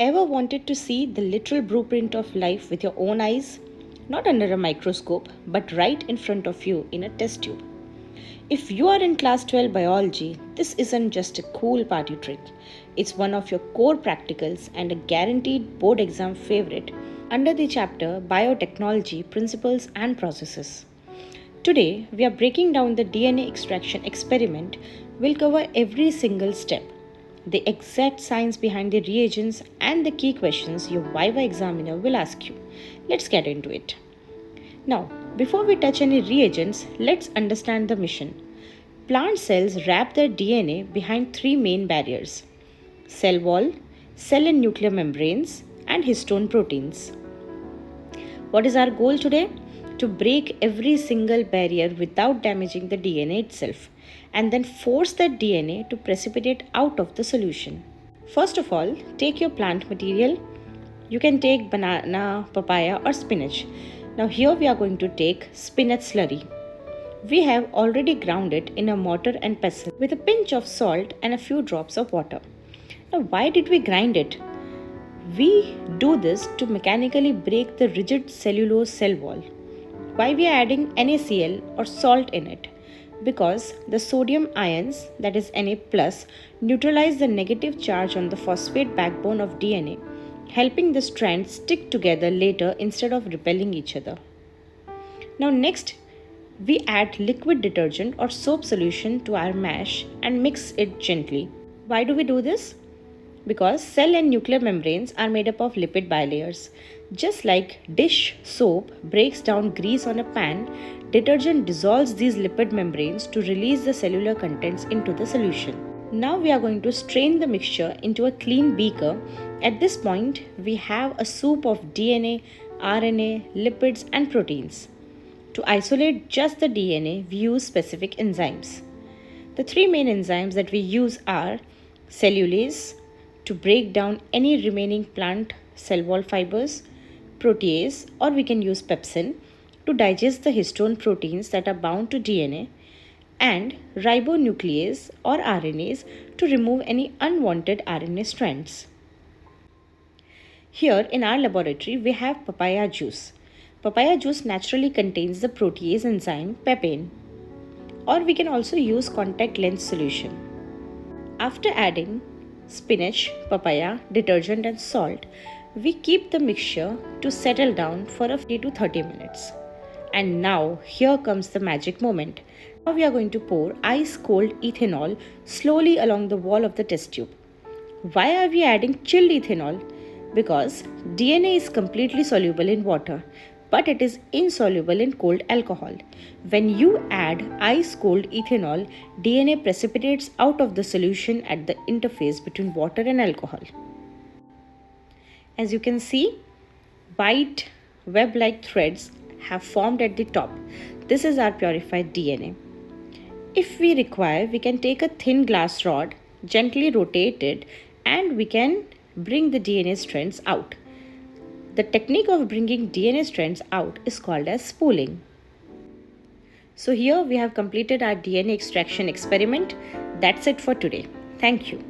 Ever wanted to see the literal blueprint of life with your own eyes? Not under a microscope, but right in front of you in a test tube. If you are in class 12 biology, this isn't just a cool party trick. It's one of your core practicals and a guaranteed board exam favorite under the chapter Biotechnology Principles and Processes. Today, we are breaking down the DNA extraction experiment. We'll cover every single step, the exact science behind the reagents, and the key questions your Viva examiner will ask you. Let's get into it. Now, before we touch any reagents, let's understand the mission. Plant cells wrap their DNA behind three main barriers: cell wall, cell and nuclear membranes, and histone proteins. What is our goal today? To break every single barrier without damaging the DNA itself, and then force that DNA to precipitate out of the solution. First of all, take your plant material. You can take banana, papaya, or spinach. Now here we are going to take spinach slurry. We have already ground it in a mortar and pestle with a pinch of salt and a few drops of water. Now why did we grind it? We do this to mechanically break the rigid cellulose cell wall. Why we are adding NaCl or salt in it? Because the sodium ions, that is Na+, neutralize the negative charge on the phosphate backbone of DNA, helping the strands stick together later instead of repelling each other. Now next, we add liquid detergent or soap solution to our mash and mix it gently. Why do we do this? Because cell and nuclear membranes are made up of lipid bilayers. Just like dish soap breaks down grease on a pan, detergent dissolves these lipid membranes to release the cellular contents into the solution. Now we are going to strain the mixture into a clean beaker. At this point, we have a soup of DNA, RNA, lipids, and proteins. To isolate just the DNA, we use specific enzymes. The three main enzymes that we use are cellulase, to break down any remaining plant cell wall fibers, protease, or we can use pepsin to digest the histone proteins that are bound to DNA, and ribonuclease or RNase to remove any unwanted RNA strands. Here in our laboratory we have papaya juice. Papaya juice naturally contains the protease enzyme papain, or we can also use contact lens solution. After adding spinach, papaya, detergent and salt, we keep the mixture to settle down for 50 to 30 minutes. And now here comes the magic moment. Now we are going to pour ice cold ethanol slowly along the wall of the test tube. Why are we adding chilled ethanol? Because DNA is completely soluble in water, but it is insoluble in cold alcohol. When you add ice cold ethanol, DNA precipitates out of the solution at the interface between water and alcohol. As you can see, white web-like threads have formed at the top. This is our purified DNA. If we require, we can take a thin glass rod, gently rotate it, and we can bring the DNA strands out. The technique of bringing DNA strands out is called as spooling. So here we have completed our DNA extraction experiment. That's it for today. Thank you.